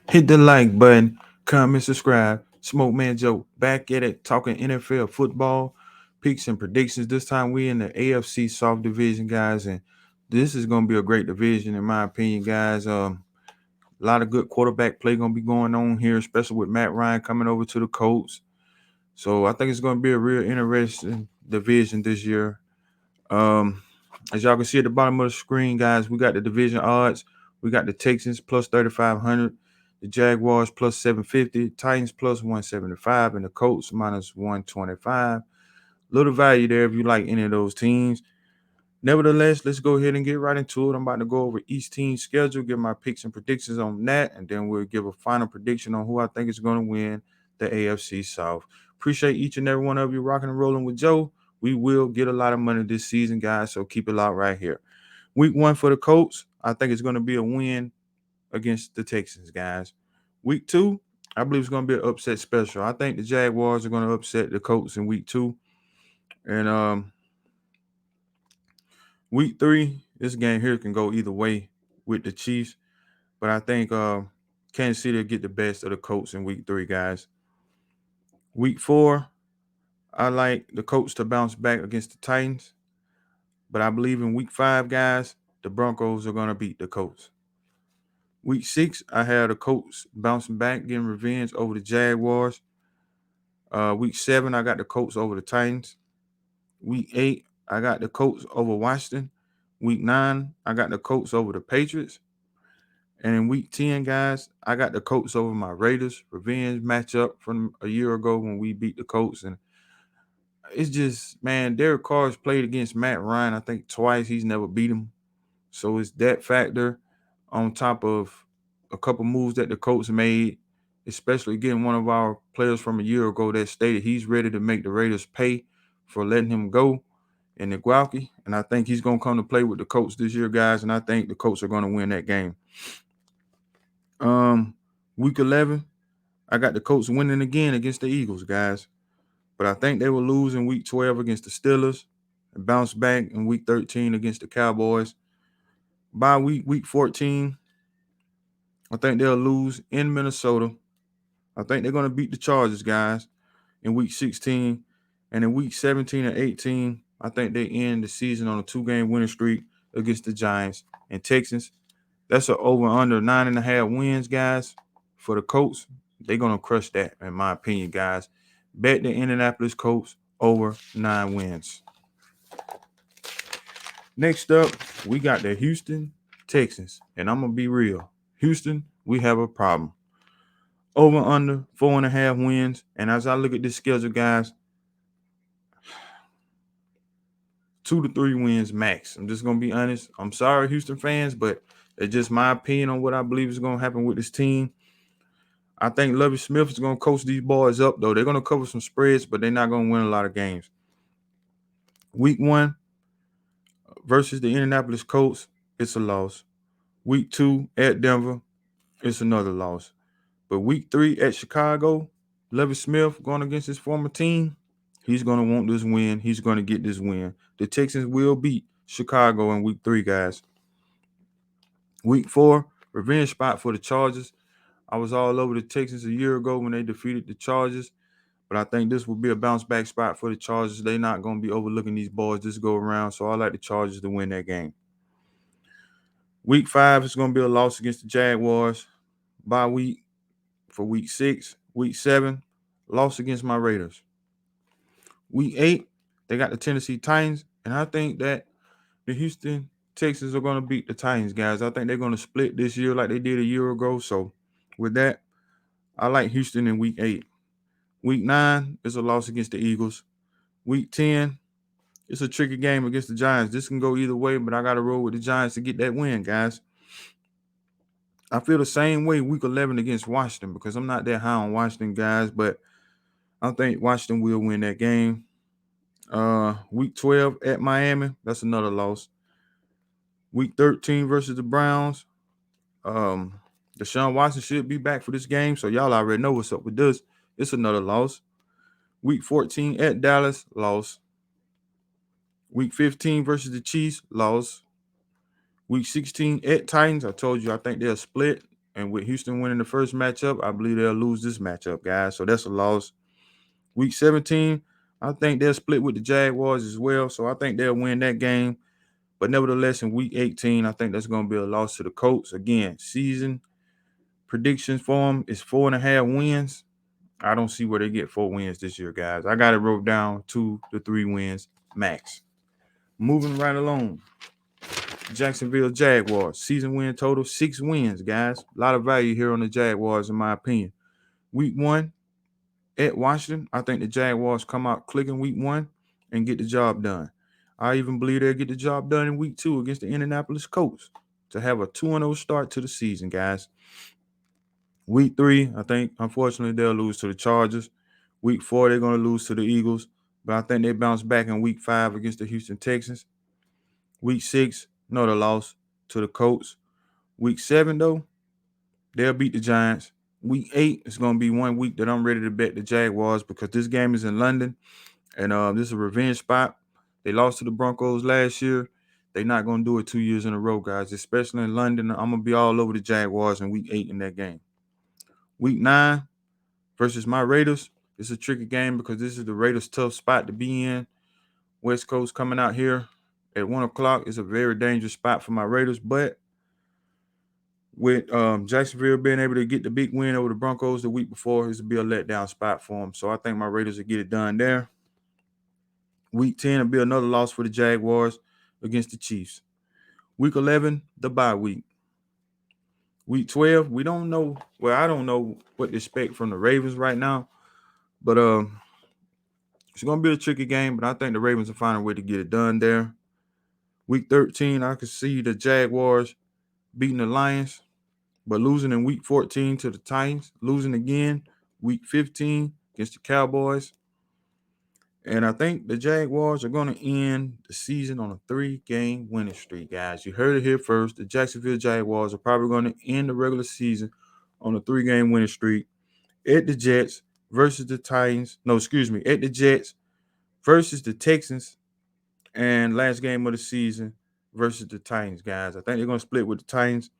Hit the like button, comment, subscribe. Smoke Man Joe back at it, talking NFL football, picks and predictions. This time we in the AFC South division, guys, and this is gonna be a great division in my opinion, guys. A lot of good quarterback play gonna be going on here, especially with Matt Ryan coming over to the Colts. So I think it's gonna be a real interesting division this year. Um, as y'all can see at the bottom of the screen, guys, we got the division odds. We got the Texans plus 3,500, the Jaguars plus 750, Titans plus 175, and the Colts minus 125. Little value there if you like any of those teams. Nevertheless, let's go ahead and get right into it. I'm about to go over each team's schedule, give my picks and predictions on that, and then we'll give a final prediction on who I think is going to win the AFC South. Appreciate each and every one of you rocking and rolling with Joe. We will get a lot of money this season, guys, so keep it locked right here. Week one for the Colts, I think it's going to be a win against the Texans, guys. Week two, I believe it's going to be an upset special. I think the Jaguars are going to upset the Colts in week two. And week three, this game here can go either way with the Chiefs, but I think Kansas City will get the best of the Colts in week three, guys. Week four, I like the Colts to bounce back against the Titans, but I believe in week five, guys, the Broncos are going to beat the Colts. Week six, I had the Colts bouncing back, getting revenge over the Jaguars. Week seven, I got the Colts over the Titans. Week eight, I got the Colts over Washington. Week nine, I got the Colts over the Patriots. And in week 10, guys, I got the Colts over my Raiders. Revenge matchup from a year ago when we beat the Colts. And it's just, man, Derek Carr's played against Matt Ryan, I think twice. He's never beat him. So it's that factor on top of a couple moves that the Colts made, especially getting one of our players from a year ago that stated he's ready to make the Raiders pay for letting him go in the Gualky. And I think he's going to come to play with the Colts this year, guys. And I think the Colts are going to win that game. Um, Week 11, I got the Colts winning again against the Eagles, guys. But I think they will lose in week 12 against the Steelers and bounce back in week 13 against the Cowboys. By week 14, I think they'll lose in Minnesota. I think they're going to beat the Chargers, guys, in week 16. And in week 17 and 18, I think they end the season on a 2-game winning streak against the Giants and Texans. That's an over under 9.5 wins, guys, for the Colts. They're going to crush that, in my opinion, guys. Bet the Indianapolis Colts over 9 wins. Next up, we got the Houston Texans. And I'm going to be real. Houston, we have a problem. Over under 4.5 wins. And as I look at this schedule, guys, 2 to 3 wins max. I'm just going to be honest. I'm sorry, Houston fans, but it's just my opinion on what I believe is going to happen with this team. I think Lovie Smith is going to coach these boys up, though. They're going to cover some spreads, but they're not going to win a lot of games. Week 1 versus the Indianapolis Colts, it's a loss. Week 2 at Denver, it's another loss. But week 3 at Chicago, Lovie Smith going against his former team, he's going to want this win. He's going to get this win. The Texans will beat Chicago in week 3, guys. Week 4, revenge spot for the Chargers. I was all over the Texans a year ago when they defeated the Chargers, but I think this will be a bounce back spot for the Chargers. They're not going to be overlooking these boys this go around, so I like the Chargers to win that game. Week 5 is going to be a loss against the Jaguars. Bye week for week 6. Week 7, loss against my Raiders. Week 8, they got the Tennessee Titans, and I think that the Houston Texans are going to beat the Titans, guys. I think they're going to split this year like they did a year ago. So with that, I like Houston in week 8. Week 9 is a loss against the Eagles. Week 10, it's a tricky game against the Giants. This can go either way, but I got to roll with the Giants to get that win, guys. I feel the same way week 11 against Washington because I'm not that high on Washington, guys, but I think Washington will win that game. Week 12 at Miami, that's another loss. Week 13 versus the Browns. Deshaun Watson should be back for this game, so y'all already know what's up with this. It's another loss. Week 14 at Dallas, loss. Week 15 versus the Chiefs, loss. Week 16 at Titans, I told you I think they'll split And with Houston winning the first matchup, I believe they'll lose this matchup, guys. So that's a loss. Week 17, I think they'll split with the Jaguars as well. So I think they'll win that game. But nevertheless, in week 18, I think that's going to be a loss to the Colts. Again, season predictions for them is 4.5 wins. I don't see where they get 4 wins this year, guys. I got it wrote down 2 to 3 wins max. Moving right along. Jacksonville Jaguars. Season win total 6 wins, guys. A lot of value here on the Jaguars, in my opinion. Week 1 at Washington, I think the Jaguars come out clicking week 1 and get the job done. I even believe they'll get the job done in week 2 against the Indianapolis Colts to have a 2-0 start to the season, guys. Week 3, I think, unfortunately, they'll lose to the Chargers. Week 4, they're going to lose to the Eagles. But I think they bounce back in week 5 against the Houston Texans. Week 6, another loss to the Colts. Week 7, though, they'll beat the Giants. Week 8 is going to be one week that I'm ready to bet the Jaguars because this game is in London. And this is a revenge spot. They lost to the Broncos last year. They're not going to do it 2 years in a row, guys, especially in London. I'm going to be all over the Jaguars in week 8 in that game. Week 9 versus my Raiders. It's a tricky game because this is the Raiders' tough spot to be in. West Coast coming out here at 1 o'clock is a very dangerous spot for my Raiders. But with Jacksonville being able to get the big win over the Broncos the week before, it's to be a letdown spot for them. So I think my Raiders will get it done there. Week 10 will be another loss for the Jaguars against the Chiefs. Week 11, the bye week. Week 12, we don't know. Well, I don't know what to expect from the Ravens right now. But it's going to be a tricky game, but I think the Ravens will find a way to get it done there. Week 13, I can see the Jaguars beating the Lions, but losing in week 14 to the Titans, losing again week 15 against the Cowboys. And I think the Jaguars are going to end the season on a 3-game winning streak, guys. You heard it here first. The Jacksonville Jaguars are probably going to end the regular season on a 3-game winning streak at the Jets versus the Titans. No, excuse me, at the Jets versus the Texans, and last game of the season versus the Titans, guys. I think they're going to split with the Titans.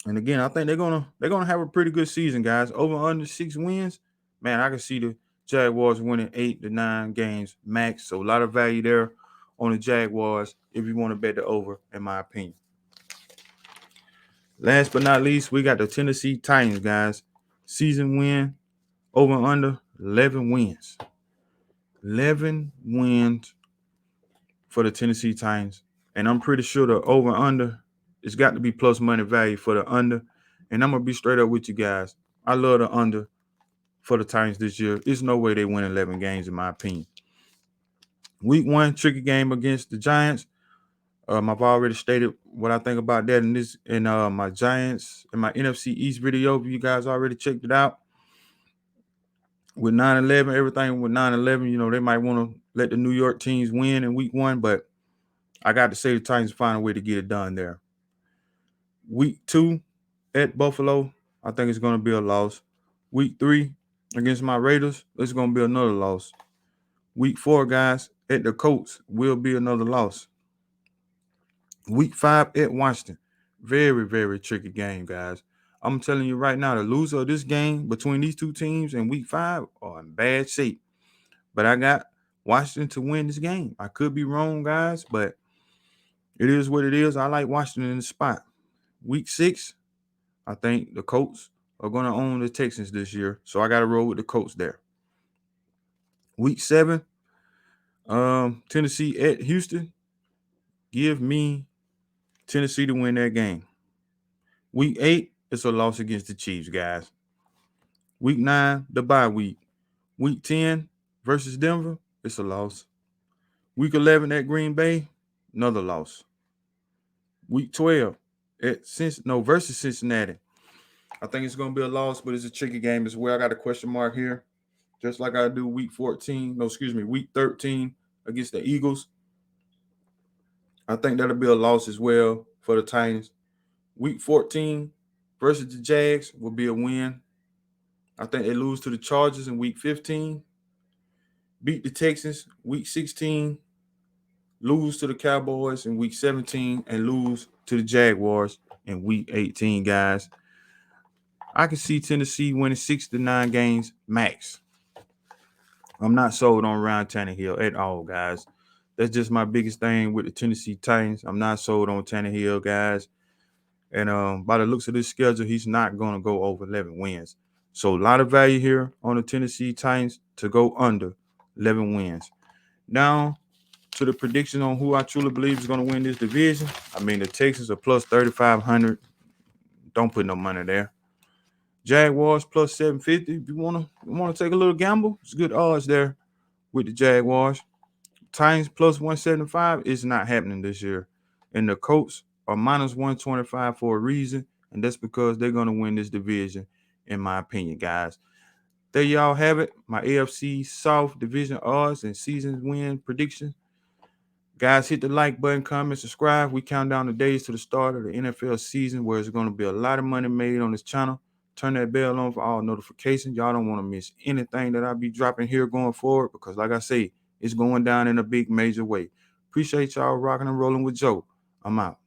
And again, I think they're gonna have a pretty good season, guys. Over under 6 wins, man. I can see the Jaguars winning 8 to 9 games max. So a lot of value there on the Jaguars if you want to bet the over, in my opinion. Last but not least, we got the Tennessee Titans, guys. Season win over under 11 wins. 11 wins for the Tennessee Titans, and I'm pretty sure the over under. It's got to be plus money value for the under. And I'm going to be straight up with you guys. I love the under for the Titans this year. There's no way they win 11 games, in my opinion. Week 1, tricky game against the Giants. I've already stated what I think about that in my Giants, in my NFC East video. If you guys already checked it out. With 9-11, everything with 9-11, they might want to let the New York teams win in week 1, but I got to say the Titans find a way to get it done there. Week 2 at Buffalo, I think it's going to be a loss. Week 3 against my Raiders, it's going to be another loss. Week 4, guys, at the Colts will be another loss. Week 5 at Washington, very, very tricky game, guys. I'm telling you right now, the loser of this game between these two teams in week 5 are in bad shape. But I got Washington to win this game. I could be wrong, guys, but it is what it is. I like Washington in the spot. Week 6, I think the Colts are going to own the Texans this year. So I got to roll with the Colts there. Week 7, Tennessee at Houston. Give me Tennessee to win that game. Week 8, it's a loss against the Chiefs, guys. Week 9, the bye week. Week 10 versus Denver, it's a loss. Week 11 at Green Bay, another loss. Week 12 versus Cincinnati. I think it's going to be a loss, but it's a tricky game as well. I got a question mark here. Just like I do week 13 against the Eagles. I think that'll be a loss as well for the Titans. Week 14 versus the Jags will be a win. I think they lose to the Chargers in week 15. Beat the Texans week 16. Lose to the Cowboys in week 17 and lose to the Jaguars in week 18, guys. I can see Tennessee winning 6 to 9 games max. I'm not sold on Ryan Tannehill at all, guys. That's just my biggest thing with the Tennessee Titans. I'm not sold on Tannehill, guys. And by the looks of this schedule, he's not going to go over 11 wins. So a lot of value here on the Tennessee Titans to go under 11 wins. Now to the prediction on who I truly believe is going to win this division. I mean, the Texans are plus 3,500. Don't put no money there. Jaguars plus 750. If you want to take a little gamble, it's good odds there with the Jaguars. Titans plus 175 is not happening this year. And the Colts are minus 125 for a reason, and that's because they're going to win this division, in my opinion, guys. There y'all have it, my AFC South division odds and season win predictions. Guys, hit the like button, comment, subscribe. We count down the days to the start of the NFL season, where there's going to be a lot of money made on this channel. Turn that bell on for all notifications. Y'all don't want to miss anything that I'll be dropping here going forward, because like I say, it's going down in a big major way. Appreciate y'all rocking and rolling with Joe. I'm out.